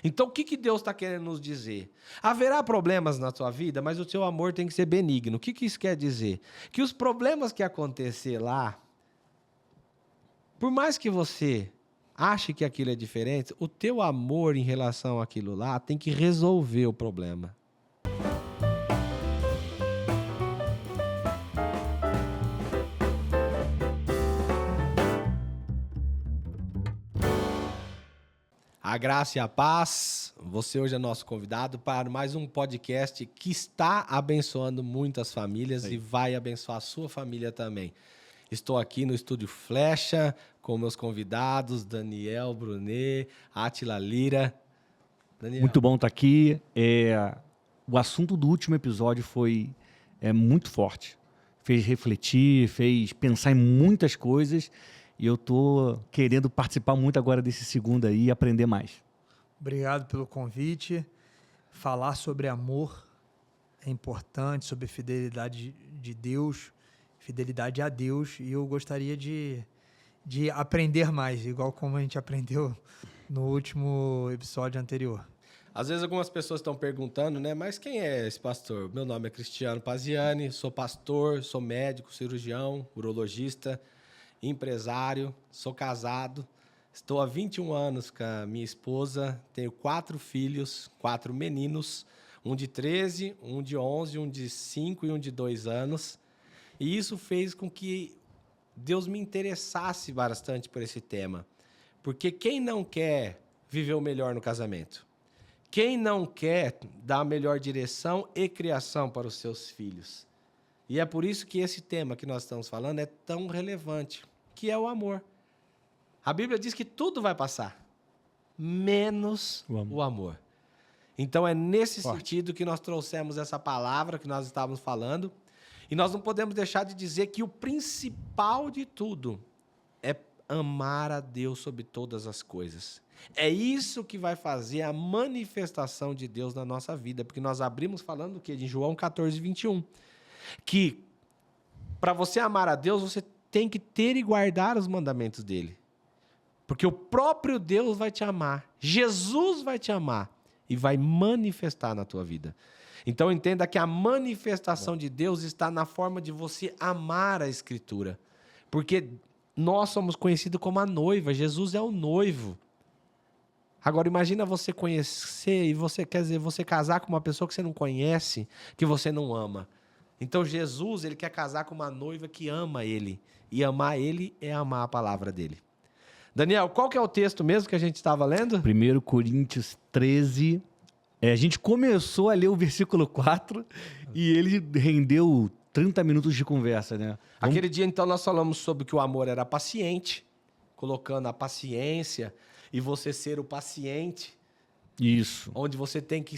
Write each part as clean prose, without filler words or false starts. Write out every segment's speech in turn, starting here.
Então, o que Deus está querendo nos dizer? Haverá problemas na sua vida, mas o seu amor tem que ser benigno. O que isso quer dizer? Que os problemas que acontecer lá, por mais que você ache que aquilo é diferente, o teu amor em relação àquilo lá tem que resolver o problema. A graça e a paz, você hoje é nosso convidado para mais um podcast que está abençoando muitas famílias e vai abençoar a sua família também. Estou aqui no Estúdio Flecha com meus convidados, Daniel Brunet, Átila Lira. Daniel. Muito bom estar aqui. O assunto do último episódio foi muito forte. Fez refletir, fez pensar em muitas coisas. E eu estou querendo participar muito agora desse segundo aí e aprender mais. Obrigado pelo convite. Falar sobre amor é importante, sobre fidelidade de Deus, fidelidade a Deus. E eu gostaria de aprender mais, igual como a gente aprendeu no último episódio anterior. Às vezes algumas pessoas estão perguntando, né? Mas quem é esse pastor? Meu nome é Cristiano Paziani, sou pastor, sou médico, cirurgião, urologista, empresário, sou casado, estou há 21 anos com a minha esposa, tenho 4 filhos, 4 meninos, um de 13, um de 11, um de 5 e um de 2 anos. E isso fez com que Deus me interessasse bastante por esse tema. Porque quem não quer viver o melhor no casamento? Quem não quer dar a melhor direção e criação para os seus filhos? E é por isso que esse tema que nós estamos falando é tão relevante, que é o amor. A Bíblia diz que tudo vai passar, menos o amor. Então é nesse sentido que nós trouxemos essa palavra que nós estávamos falando, e nós não podemos deixar de dizer que o principal de tudo é amar a Deus sobre todas as coisas. É isso que vai fazer a manifestação de Deus na nossa vida, porque nós abrimos falando do quê? De João 14, 21. Que para você amar a Deus, você tem que ter e guardar os mandamentos dele. Porque o próprio Deus vai te amar. Jesus vai te amar e vai manifestar na tua vida. Então entenda que a manifestação de Deus está na forma de você amar a Escritura. Porque nós somos conhecidos como a noiva, Jesus é o noivo. Agora imagina você conhecer e você casar com uma pessoa que você não conhece, que você não ama. Então Jesus, ele quer casar com uma noiva que ama ele. E amar ele é amar a palavra dele. Daniel, qual que é o texto mesmo que a gente estava lendo? 1 Coríntios 13. A gente começou a ler o versículo 4 e ele rendeu 30 minutos de conversa, né? Aquele dia, então, nós falamos sobre que o amor era paciente, colocando a paciência e você ser o paciente. Isso. Onde você tem que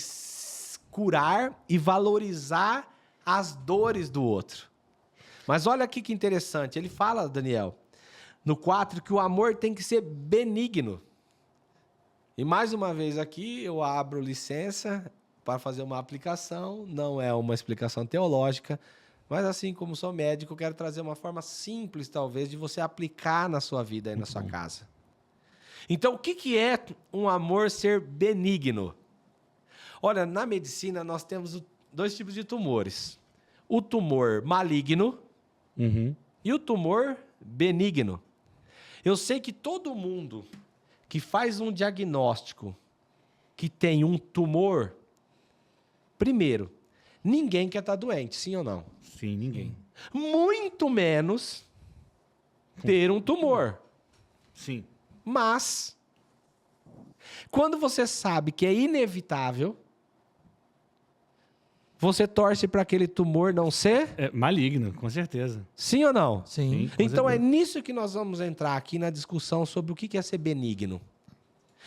curar e valorizar as dores do outro. Mas olha aqui que interessante. Ele fala, Daniel, no 4, que o amor tem que ser benigno. E mais uma vez aqui eu abro licença para fazer uma aplicação. Não é uma explicação teológica, mas assim como sou médico, eu quero trazer uma forma simples, talvez, de você aplicar na sua vida e na sua casa. Então, o que é um amor ser benigno? Olha, na medicina nós temos 2 tipos de tumores. O tumor maligno e o tumor benigno. Eu sei que todo mundo que faz um diagnóstico que tem um tumor, primeiro, ninguém quer estar doente, sim ou não? Sim, ninguém. Muito menos ter um tumor. Sim. Mas, quando você sabe que é inevitável, você torce para aquele tumor não ser? Maligno, com certeza. Sim ou não? Sim. Então é nisso que nós vamos entrar aqui na discussão sobre o que é ser benigno.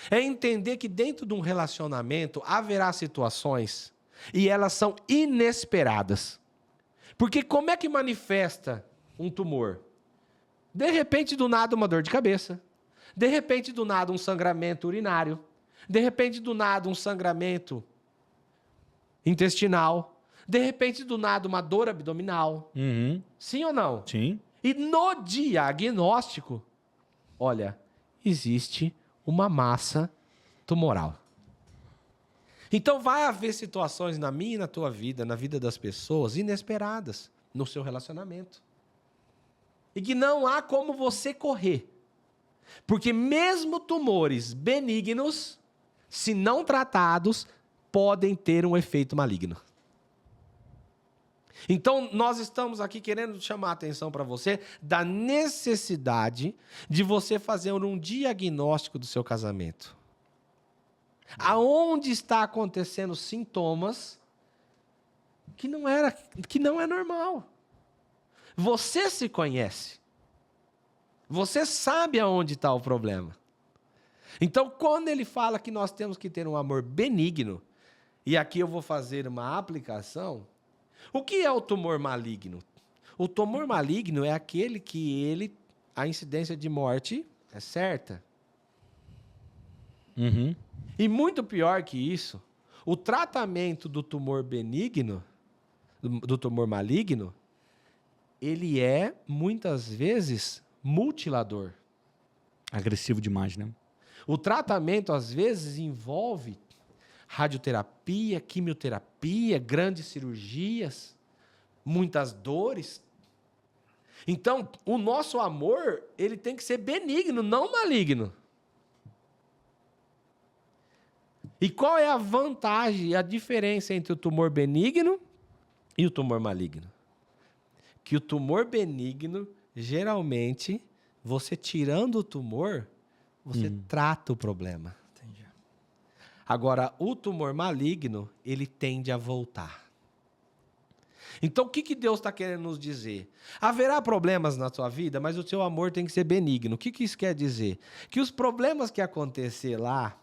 É entender que dentro de um relacionamento haverá situações e elas são inesperadas. Porque como é que manifesta um tumor? De repente, do nada, uma dor de cabeça. De repente, do nada, um sangramento urinário. De repente, do nada, um sangramento intestinal. De repente, do nada, uma dor abdominal. Sim ou não? Sim. E no diagnóstico, olha, existe uma massa tumoral. Então vai haver situações na minha e na tua vida, na vida das pessoas, inesperadas no seu relacionamento. E que não há como você correr. Porque mesmo tumores benignos, se não tratados, podem ter um efeito maligno. Então, nós estamos aqui querendo chamar a atenção para você da necessidade de você fazer um diagnóstico do seu casamento. Aonde está acontecendo sintomas que não é normal. Você se conhece. Você sabe aonde está o problema. Então, quando ele fala que nós temos que ter um amor benigno, e aqui eu vou fazer uma aplicação, o que é o tumor maligno? O tumor maligno é aquele que a incidência de morte é certa. Uhum. E muito pior que isso, o tratamento do tumor benigno, do tumor maligno, ele é, muitas vezes, mutilador. Agressivo demais, né? O tratamento, às vezes, envolve radioterapia, quimioterapia, grandes cirurgias, muitas dores. Então, o nosso amor, ele tem que ser benigno, não maligno. E qual é a vantagem, a diferença entre o tumor benigno e o tumor maligno? Que o tumor benigno, geralmente, você tirando o tumor, você trata o problema. Entendi. Agora, o tumor maligno, ele tende a voltar. Então, o que Deus está querendo nos dizer? Haverá problemas na sua vida, mas o seu amor tem que ser benigno. O que isso quer dizer? Que os problemas que acontecer lá,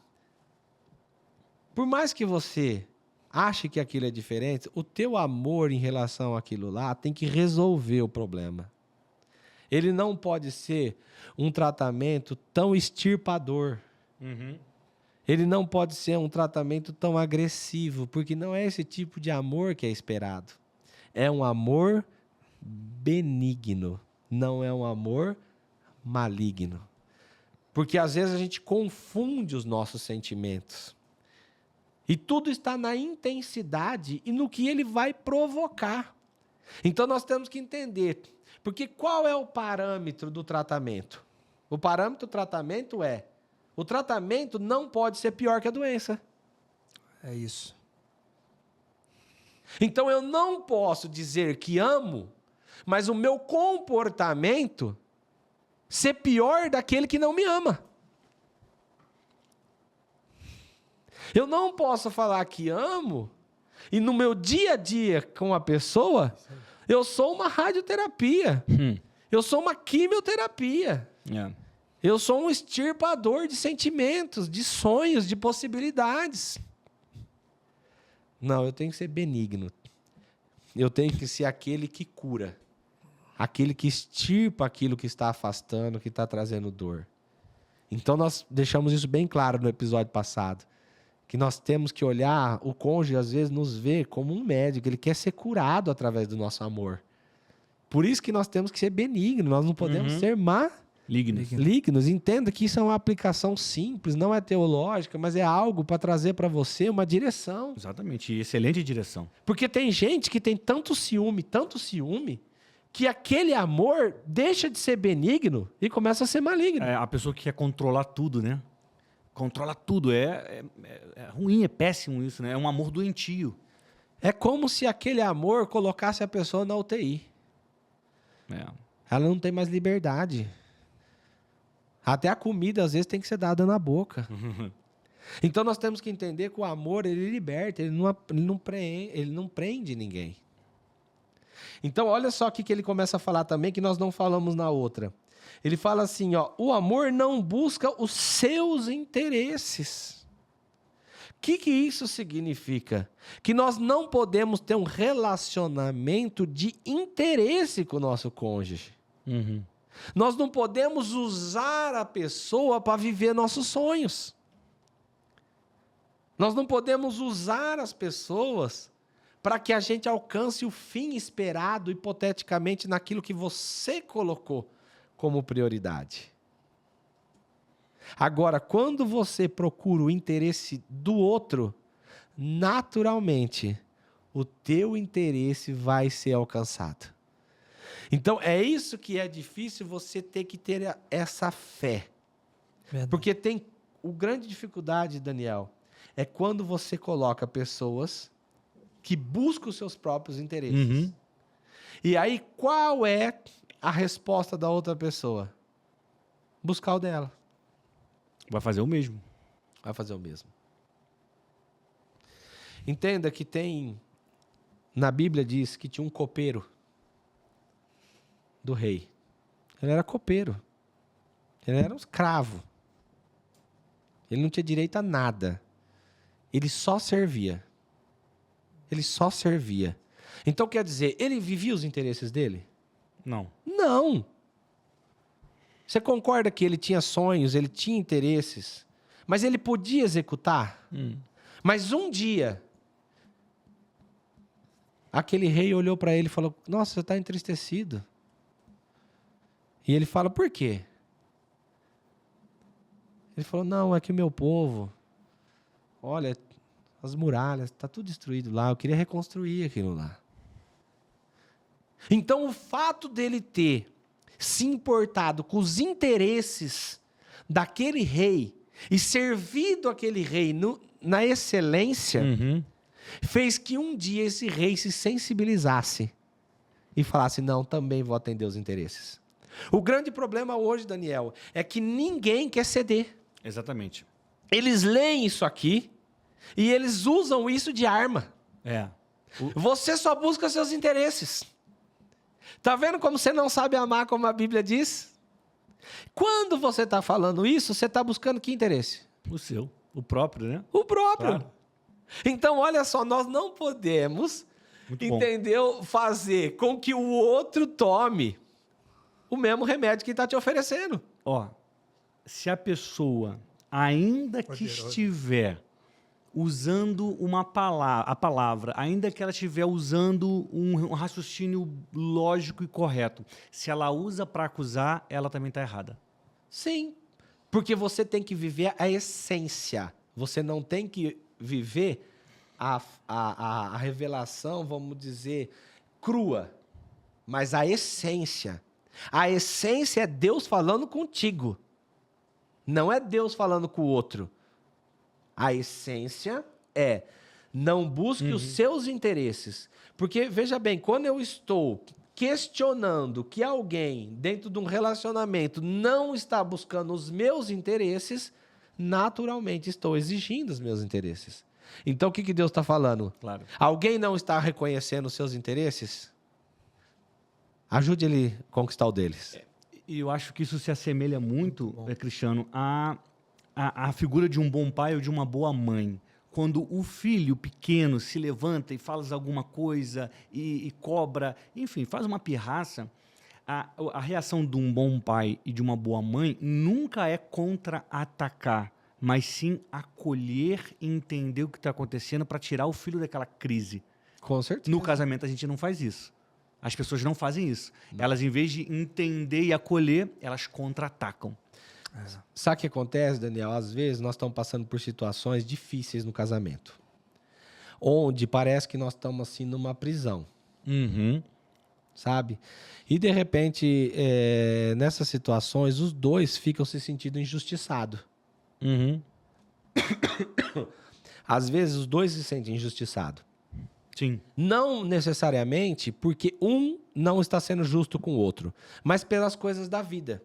por mais que você ache que aquilo é diferente, o teu amor em relação àquilo lá tem que resolver o problema. Ele não pode ser um tratamento tão extirpador. Uhum. Ele não pode ser um tratamento tão agressivo, porque não é esse tipo de amor que é esperado. É um amor benigno, não é um amor maligno. Porque às vezes a gente confunde os nossos sentimentos. E tudo está na intensidade e no que ele vai provocar. Então nós temos que entender, porque qual é o parâmetro do tratamento? O parâmetro do tratamento é, o tratamento não pode ser pior que a doença. É isso. Então eu não posso dizer que amo, mas o meu comportamento ser pior daquele que não me ama. Eu não posso falar que amo e no meu dia a dia com a pessoa, eu sou uma radioterapia. Eu sou uma quimioterapia. É. Eu sou um extirpador de sentimentos, de sonhos, de possibilidades. Não, eu tenho que ser benigno. Eu tenho que ser aquele que cura. Aquele que extirpa aquilo que está afastando, que está trazendo dor. Então nós deixamos isso bem claro no episódio passado. Que nós temos que olhar, o cônjuge às vezes nos vê como um médico, ele quer ser curado através do nosso amor. Por isso que nós temos que ser benignos, nós não podemos ser malignos. Entenda que isso é uma aplicação simples, não é teológica, mas é algo para trazer para você uma direção. Exatamente, e excelente direção. Porque tem gente que tem tanto ciúme, que aquele amor deixa de ser benigno e começa a ser maligno. É a pessoa que quer controlar tudo, né? Controla tudo. É ruim, é péssimo isso, né? É um amor doentio. É como se aquele amor colocasse a pessoa na UTI. É. Ela não tem mais liberdade. Até a comida, às vezes, tem que ser dada na boca. Então, nós temos que entender que o amor, ele liberta, ele não prende ninguém. Então, olha só o que ele começa a falar também, que nós não falamos na outra. Ele fala assim, ó, o amor não busca os seus interesses. O que isso significa? Que nós não podemos ter um relacionamento de interesse com o nosso cônjuge. Uhum. Nós não podemos usar a pessoa para viver nossos sonhos. Nós não podemos usar as pessoas para que a gente alcance o fim esperado, hipoteticamente, naquilo que você colocou como prioridade. Agora, quando você procura o interesse do outro, naturalmente, o teu interesse vai ser alcançado. Então, é isso que é difícil, você ter que ter essa fé. Verdade. Porque tem a grande dificuldade, Daniel, é quando você coloca pessoas que buscam os seus próprios interesses. Uhum. E aí, qual é a resposta da outra pessoa? Buscar o dela. Vai fazer o mesmo. Vai fazer o mesmo. Entenda que tem... Na Bíblia diz que tinha um copeiro do rei. Ele era copeiro. Ele era um escravo. Ele não tinha direito a nada. Ele só servia. Ele só servia. Então, quer dizer, ele vivia os interesses dele? Não. Não. Você concorda que ele tinha sonhos, ele tinha interesses, mas ele podia executar? Mas um dia, aquele rei olhou para ele e falou, nossa, você está entristecido. E ele fala, por quê? Ele falou, não, é que o meu povo, olha, as muralhas, está tudo destruído lá, eu queria reconstruir aquilo lá. Então, o fato dele ter se importado com os interesses daquele rei e servido aquele rei na excelência, fez que um dia esse rei se sensibilizasse e falasse, não, também vou atender os interesses. O grande problema hoje, Daniel, é que ninguém quer ceder. Exatamente. Eles leem isso aqui e eles usam isso de arma. É. Você só busca seus interesses. Tá vendo como você não sabe amar como a Bíblia diz? Quando você está falando isso, você está buscando que interesse? O seu. O próprio, né? O próprio. Claro. Então, olha só, nós não podemos, Muito bom. entendeu? Fazer com que o outro tome o mesmo remédio que está te oferecendo. Ó, se a pessoa, ainda que Poderoso. estiver usando a palavra, ainda que ela estiver usando um raciocínio lógico e correto, se ela usa para acusar, ela também está errada. Sim, porque você tem que viver a essência. Você não tem que viver a revelação, vamos dizer, crua, mas a essência. A essência é Deus falando contigo. Não é Deus falando com o outro. A essência é não busque os seus interesses. Porque, veja bem, quando eu estou questionando que alguém, dentro de um relacionamento, não está buscando os meus interesses, naturalmente estou exigindo os meus interesses. Então, o que Deus está falando? Claro. Alguém não está reconhecendo os seus interesses? Ajude ele a conquistar o deles. E eu acho que isso se assemelha muito, Cristiano, à figura de um bom pai ou de uma boa mãe. Quando o filho pequeno se levanta e fala alguma coisa e cobra, enfim, faz uma pirraça, a reação de um bom pai e de uma boa mãe nunca é contra-atacar, mas sim acolher e entender o que está acontecendo para tirar o filho daquela crise. Com certeza. No casamento, a gente não faz isso. As pessoas não fazem isso. Elas, em vez de entender e acolher, elas contra-atacam. Sabe o que acontece, Daniel? Às vezes nós estamos passando por situações difíceis no casamento, onde parece que nós estamos assim numa prisão, sabe? E de repente, nessas situações, os dois ficam se sentindo injustiçados. Às vezes os dois se sentem injustiçados. Sim. Não necessariamente porque um não está sendo justo com o outro, mas pelas coisas da vida.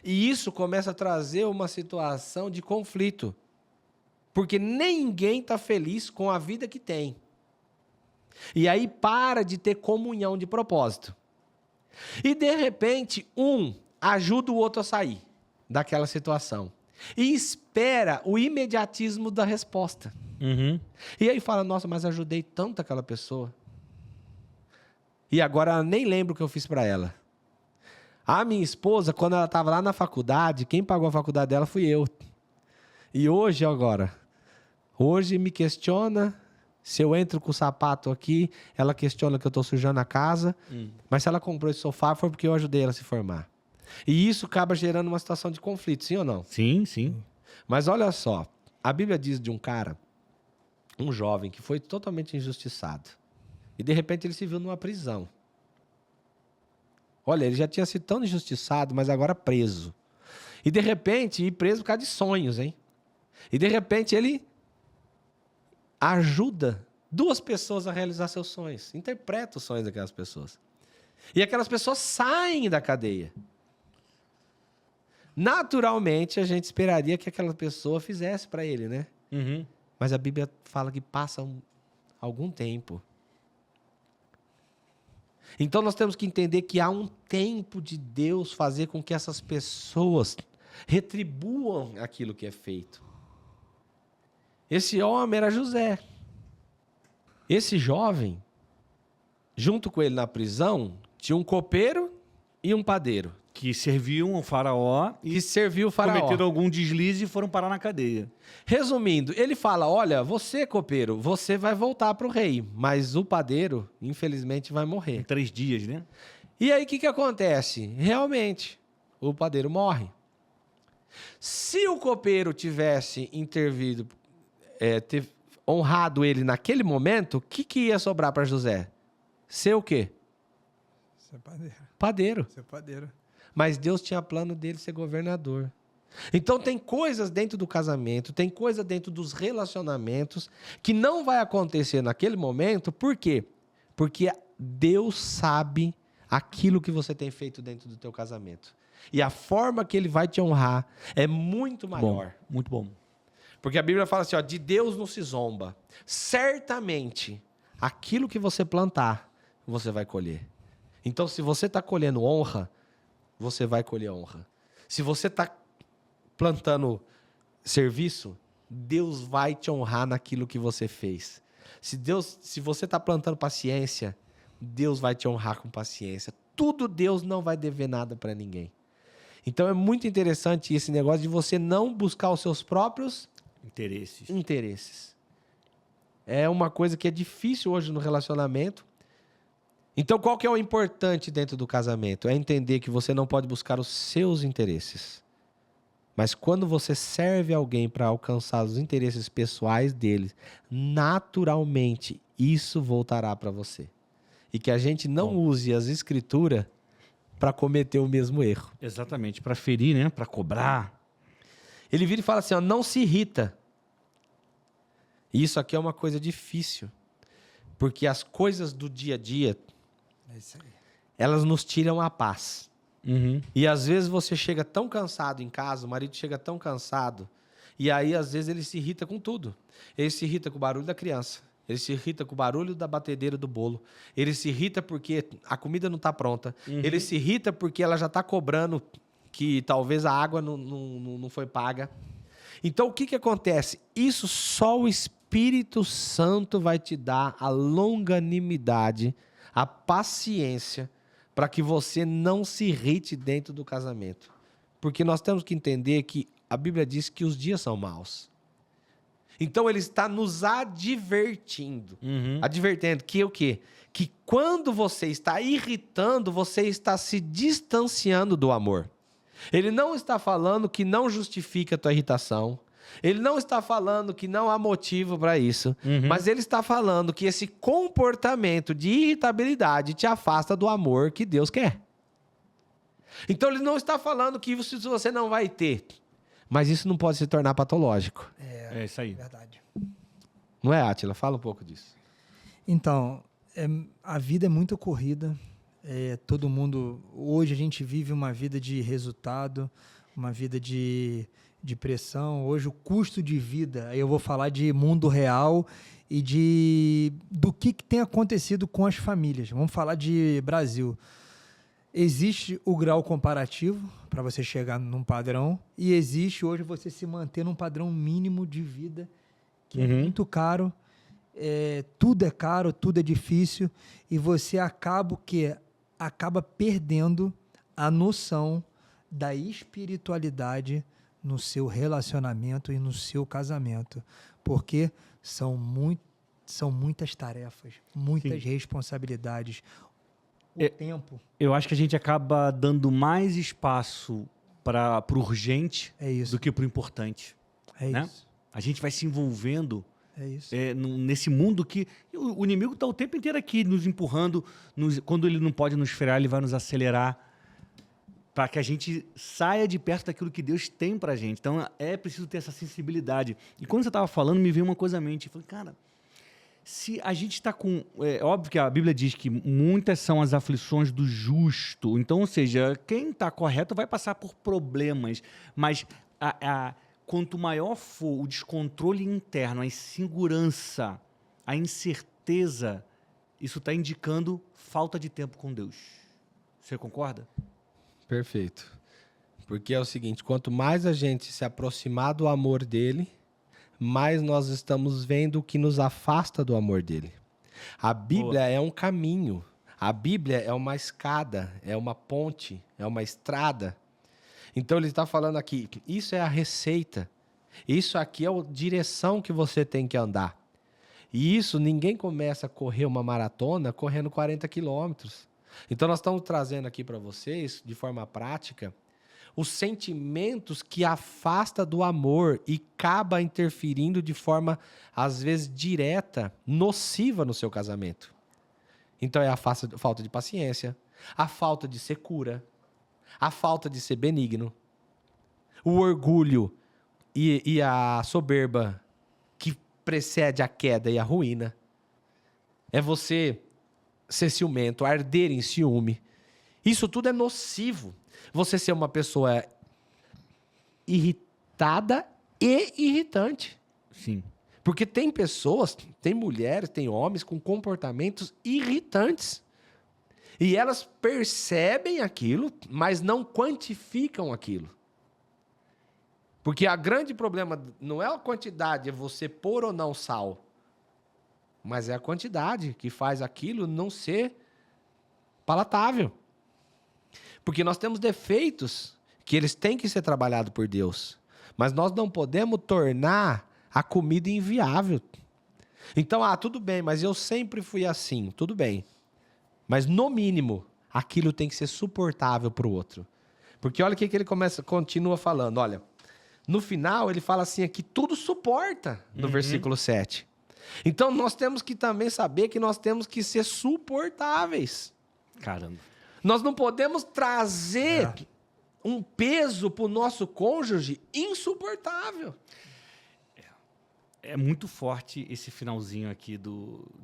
E isso começa a trazer uma situação de conflito. Porque ninguém está feliz com a vida que tem. E aí para de ter comunhão de propósito. E de repente, um ajuda o outro a sair daquela situação. E espera o imediatismo da resposta. E aí fala, nossa, mas ajudei tanto aquela pessoa. E agora ela nem lembra o que eu fiz para ela. A minha esposa, quando ela estava lá na faculdade, quem pagou a faculdade dela fui eu. E hoje, hoje me questiona, se eu entro com o sapato aqui, ela questiona que eu estou sujando a casa, mas se ela comprou esse sofá foi porque eu ajudei ela a se formar. E isso acaba gerando uma situação de conflito, sim ou não? Sim, sim. Mas olha só, a Bíblia diz de um cara um jovem que foi totalmente injustiçado. E, de repente, ele se viu numa prisão. Olha, ele já tinha sido tão injustiçado, mas agora preso. E, de repente, preso por causa de sonhos, hein? E, de repente, ele ajuda 2 pessoas a realizar seus sonhos. Interpreta os sonhos daquelas pessoas. E aquelas pessoas saem da cadeia. Naturalmente, a gente esperaria que aquela pessoa fizesse para ele, né? Uhum. Mas a Bíblia fala que passa algum tempo. Então nós temos que entender que há um tempo de Deus fazer com que essas pessoas retribuam aquilo que é feito. Esse homem era José. Esse jovem, junto com ele na prisão, tinha um copeiro e um padeiro. Que serviam ao faraó e Que serviu o faraó. cometeram algum deslize e foram parar na cadeia. Resumindo, ele fala, olha, você, copeiro, você vai voltar para o rei, mas o padeiro, infelizmente, vai Em morrer. 3 dias, né? E aí, o que acontece? Realmente, o padeiro morre. Se o copeiro tivesse intervido, honrado ele naquele momento, o que ia sobrar para José? Ser o quê? Ser padeiro. Padeiro. Ser padeiro. Mas Deus tinha plano dele ser governador. Então tem coisas dentro do casamento, tem coisa dentro dos relacionamentos que não vai acontecer naquele momento. Por quê? Porque Deus sabe aquilo que você tem feito dentro do teu casamento. E a forma que ele vai te honrar é muito maior. Bom, muito bom. Porque a Bíblia fala assim, ó, de Deus não se zomba. Certamente, aquilo que você plantar, você vai colher. Então, se você está colhendo honra, você vai colher honra. Se você está plantando serviço, Deus vai te honrar naquilo que você fez. Se você está plantando paciência, Deus vai te honrar com paciência. Tudo Deus não vai dever nada para ninguém. Então é muito interessante esse negócio de você não buscar os seus próprios interesses. É uma coisa que é difícil hoje no relacionamento. Então, qual que é o importante dentro do casamento? É entender que você não pode buscar os seus interesses. Mas quando você serve alguém para alcançar os interesses pessoais dele, naturalmente isso voltará para você. E que a gente não use as escrituras para cometer o mesmo erro. Exatamente, para ferir, né? Para cobrar. Ele vira e fala assim, ó, não se irrita. E isso aqui é uma coisa difícil. Porque as coisas do dia a dia, É isso aí. elas nos tiram a paz. Uhum. E às vezes você chega tão cansado em casa, o marido chega tão cansado, e aí às vezes ele se irrita com tudo. Ele se irrita com o barulho da criança, ele se irrita com o barulho da batedeira do bolo, ele se irrita porque a comida não está pronta, ele se irrita porque ela já está cobrando que talvez a água não foi paga. Então o que acontece? Isso só o Espírito Santo vai te dar a longanimidade, a paciência, para que você não se irrite dentro do casamento. Porque nós temos que entender que a Bíblia diz que os dias são maus. Então ele está nos advertindo. Advertendo que o quê? Que quando você está irritando, você está se distanciando do amor. Ele não está falando que não justifica a tua irritação. Ele não está falando que não há motivo para isso, mas ele está falando que esse comportamento de irritabilidade te afasta do amor que Deus quer. Então ele não está falando que isso você não vai ter, mas isso não pode se tornar patológico. É isso aí. Verdade. Não é, Átila? Fala um pouco disso. Então, a vida é muito corrida. Todo mundo... Hoje a gente vive uma vida de resultado, uma vida de pressão. Hoje o custo de vida, aí eu vou falar de mundo real e do que tem acontecido com as famílias. Vamos falar de Brasil. Existe o grau comparativo para você chegar num padrão e existe hoje você se manter num padrão mínimo de vida que é muito caro. Tudo é caro, tudo é difícil e você acaba perdendo a noção da espiritualidade no seu relacionamento e no seu casamento, porque são muitas tarefas, muitas responsabilidades, o tempo. Eu acho que a gente acaba dando mais espaço para o urgente É isso. do que para o importante. É né? isso. A gente vai se envolvendo É isso. Nesse mundo que o inimigo está o tempo inteiro aqui nos empurrando, quando ele não pode nos frear, ele vai nos acelerar para que a gente saia de perto daquilo que Deus tem para a gente. Então, é preciso ter essa sensibilidade. E quando você estava falando, me veio uma coisa à mente. Eu falei, cara, se a gente está com... É óbvio que a Bíblia diz que muitas são as aflições do justo. Então, ou seja, quem está correto vai passar por problemas. Mas quanto maior for o descontrole interno, a insegurança, a incerteza, isso está indicando falta de tempo com Deus. Você concorda? Perfeito. Porque é o seguinte, quanto mais a gente se aproximar do amor dele, mais nós estamos vendo o que nos afasta do amor dele. A Bíblia é um caminho. A Bíblia é uma escada, é uma ponte, é uma estrada. Então ele está falando aqui, isso é a receita. Isso aqui é a direção que você tem que andar. E isso, ninguém começa a correr uma maratona correndo 40 quilômetros. Então nós estamos trazendo aqui para vocês, de forma prática, os sentimentos que afastam do amor e acaba interferindo de forma, às vezes, direta, nociva no seu casamento. Então é a falta de paciência, a falta de ser cura, a falta de ser benigno, o orgulho e a soberba que precede a queda e a ruína. É você ser ciumento, arder em ciúme. Isso tudo é nocivo. Você ser uma pessoa irritada e irritante. Sim. Porque tem pessoas, tem mulheres, tem homens com comportamentos irritantes. E elas percebem aquilo, mas não quantificam aquilo. Porque o grande problema não é a quantidade, é você pôr ou não sal. Mas é a quantidade que faz aquilo não ser palatável. Porque nós temos defeitos que eles têm que ser trabalhados por Deus. Mas nós não podemos tornar a comida inviável. Então, tudo bem, mas eu sempre fui assim. Tudo bem. Mas, no mínimo, aquilo tem que ser suportável para o outro. Porque olha o que ele continua falando. Olha, no final, ele fala assim aqui, tudo suporta, no versículo 7. Então, nós temos que também saber que nós temos que ser suportáveis. Caramba. Nós não podemos trazer um peso para o nosso cônjuge insuportável. É muito forte esse finalzinho aqui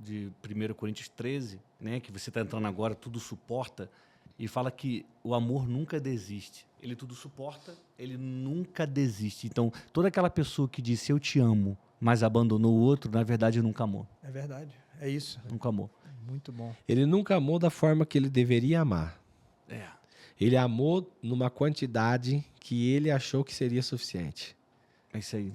de 1 Coríntios 13, né, que você está entrando agora, tudo suporta, e fala que o amor nunca desiste. Ele tudo suporta, ele nunca desiste. Então, toda aquela pessoa que disse eu te amo, mas abandonou o outro, na verdade, nunca amou. É verdade, é isso. Nunca amou. Muito bom. Ele nunca amou da forma que ele deveria amar. É. Ele amou numa quantidade que ele achou que seria suficiente. É isso aí.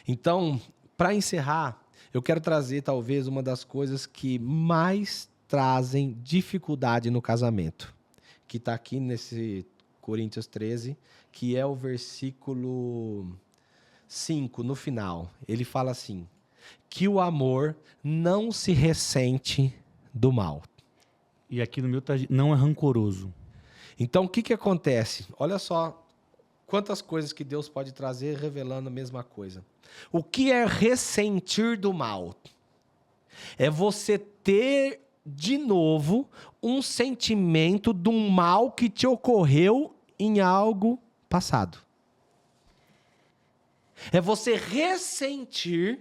Então, para encerrar, eu quero trazer talvez uma das coisas que mais trazem dificuldade no casamento, que está aqui nesse Coríntios 13, que é o versículo 5, no final. Ele fala assim, que o amor não se ressente do mal. E aqui no meu não é rancoroso. Então, o que acontece? Olha só quantas coisas que Deus pode trazer revelando a mesma coisa. O que é ressentir do mal? É você ter, de novo, um sentimento de um mal que te ocorreu em algo passado. É você ressentir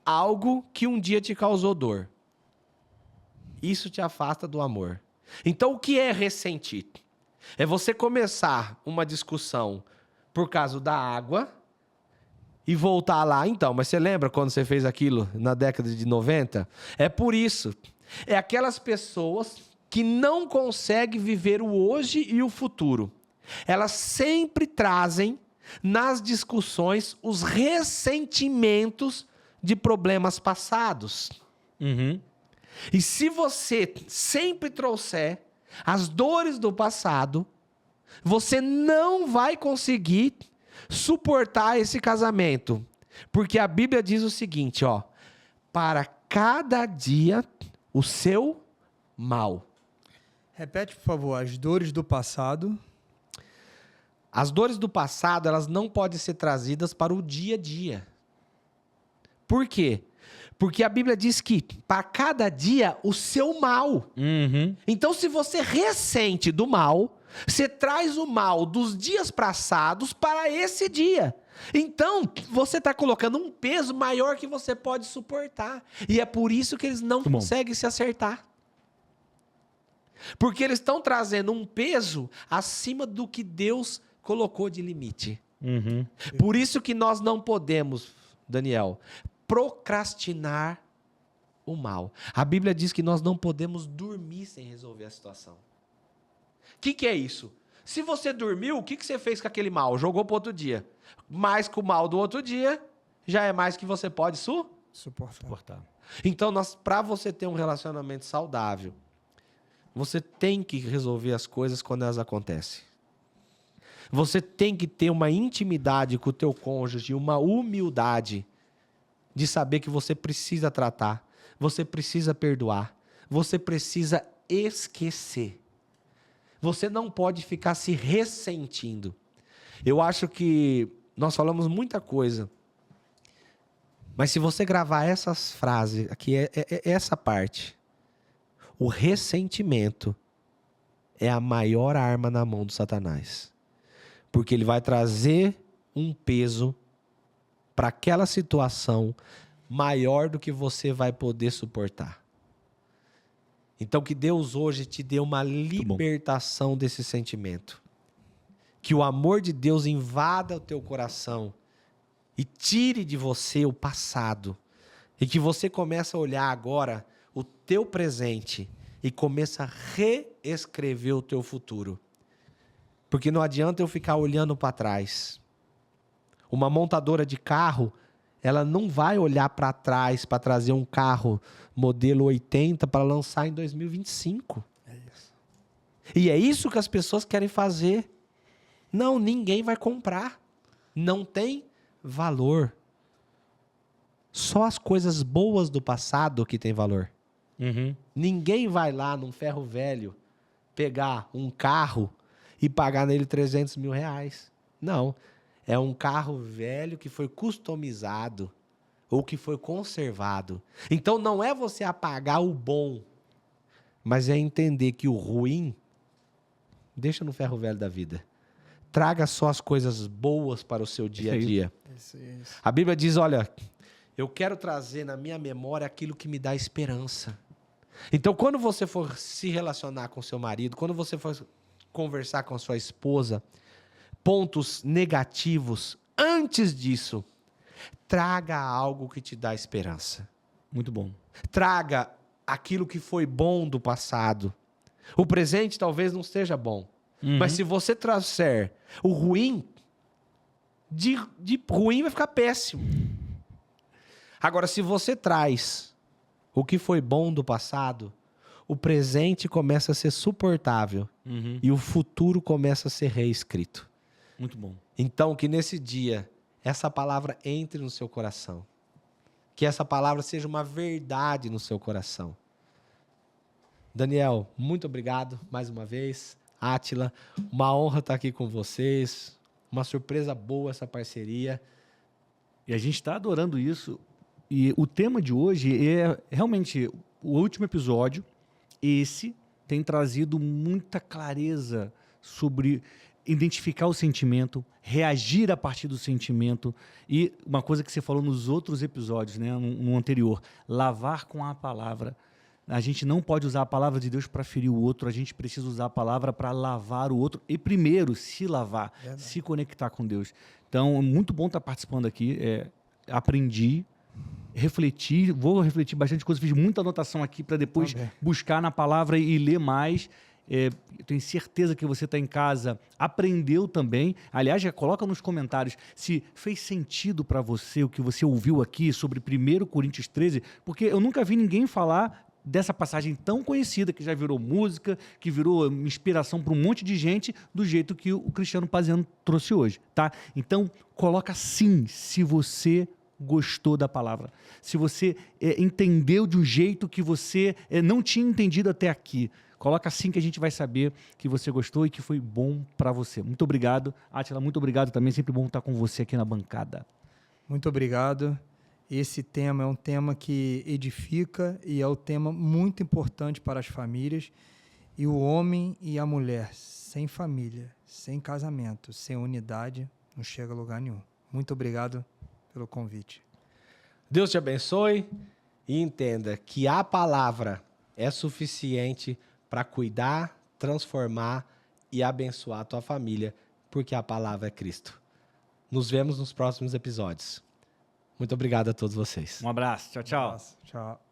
algo que um dia te causou dor. Isso te afasta do amor. Então, o que é ressentir? É você começar uma discussão por causa da água e voltar lá. Então, mas você lembra quando você fez aquilo na década de 90? É por isso. É aquelas pessoas que não conseguem viver o hoje e o futuro. Elas sempre trazem nas discussões os ressentimentos de problemas passados. Uhum. E se você sempre trouxer as dores do passado, você não vai conseguir suportar esse casamento. Porque a Bíblia diz o seguinte, ó, para cada dia o seu mal. Repete, por favor, as dores do passado. As dores do passado, elas não podem ser trazidas para o dia a dia. Por quê? Porque a Bíblia diz que para cada dia o seu mal. Uhum. Então, se você ressente do mal, você traz o mal dos dias passados para esse dia. Então, você está colocando um peso maior que você pode suportar. E é por isso que eles não conseguem se acertar. Porque eles estão trazendo um peso acima do que Deus colocou de limite. Uhum. Por isso que nós não podemos, Daniel, procrastinar o mal. A Bíblia diz que nós não podemos dormir sem resolver a situação. O que é isso? Se você dormiu, o que você fez com aquele mal? Jogou para outro dia. Mais que o mal do outro dia, já é mais que você pode Suportar. Então, para você ter um relacionamento saudável, você tem que resolver as coisas quando elas acontecem. Você tem que ter uma intimidade com o teu cônjuge, uma humildade de saber que você precisa tratar, você precisa perdoar, você precisa esquecer. Você não pode ficar se ressentindo. Eu acho que nós falamos muita coisa, mas se você gravar essas frases, aqui é essa parte, o ressentimento é a maior arma na mão do Satanás. Porque ele vai trazer um peso para aquela situação maior do que você vai poder suportar. Então, que Deus hoje te dê uma libertação desse sentimento. Que o amor de Deus invada o teu coração e tire de você o passado. E que você comece a olhar agora o teu presente e comece a reescrever o teu futuro. Porque não adianta eu ficar olhando para trás. Uma montadora de carro, ela não vai olhar para trás para trazer um carro modelo 80 para lançar em 2025. É isso. E é isso que as pessoas querem fazer. Não, ninguém vai comprar. Não tem valor. Só as coisas boas do passado que tem valor. Uhum. Ninguém vai lá num ferro velho pegar um carro e pagar nele 300 mil reais. Não. É um carro velho que foi customizado ou que foi conservado. Então não é você apagar o bom, mas é entender que o ruim deixa no ferro velho da vida. Traga só as coisas boas para o seu dia a dia. Isso. A Bíblia diz, olha, eu quero trazer na minha memória aquilo que me dá esperança. Então, quando você for se relacionar com seu marido, quando você for conversar com a sua esposa, pontos negativos, antes disso, traga algo que te dá esperança. Muito bom. Traga aquilo que foi bom do passado. O presente talvez não esteja bom, mas se você trouxer o ruim, de ruim vai ficar péssimo. Agora, se você traz o que foi bom do passado, o presente começa a ser suportável e o futuro começa a ser reescrito. Muito bom. Então, que nesse dia, essa palavra entre no seu coração. Que essa palavra seja uma verdade no seu coração. Daniel, muito obrigado mais uma vez. Átila, uma honra estar aqui com vocês. Uma surpresa boa essa parceria. E a gente está adorando isso. E o tema de hoje é realmente o último episódio. Esse tem trazido muita clareza sobre identificar o sentimento, reagir a partir do sentimento. E uma coisa que você falou nos outros episódios, né, no anterior, lavar com a palavra. A gente não pode usar a palavra de Deus para ferir o outro, a gente precisa usar a palavra para lavar o outro e primeiro se lavar, se conectar com Deus. Então, é muito bom estar participando aqui. Aprendi, refleti, vou refletir bastante coisa, fiz muita anotação aqui para depois buscar na palavra e ler mais. Eu tenho certeza que você está em casa, aprendeu também. Aliás, já coloca nos comentários se fez sentido para você o que você ouviu aqui sobre 1 Coríntios 13, porque eu nunca vi ninguém falar dessa passagem tão conhecida, que já virou música, que virou inspiração para um monte de gente, do jeito que o Cristiano Paziano trouxe hoje, tá? Então, coloca sim, se você gostou da palavra, se você entendeu de um jeito que você não tinha entendido até aqui. Coloca assim que a gente vai saber que você gostou e que foi bom para você. Muito obrigado. Átila, muito obrigado também. Sempre bom estar com você aqui na bancada. Muito obrigado. Esse tema é um tema que edifica e é um tema muito importante para as famílias. E o homem e a mulher, sem família, sem casamento, sem unidade, não chega a lugar nenhum. Muito obrigado pelo convite. Deus te abençoe e entenda que a palavra é suficiente para cuidar, transformar e abençoar a tua família, porque a palavra é Cristo. Nos vemos nos próximos episódios. Muito obrigado a todos vocês. Um abraço. Tchau, tchau. Tchau.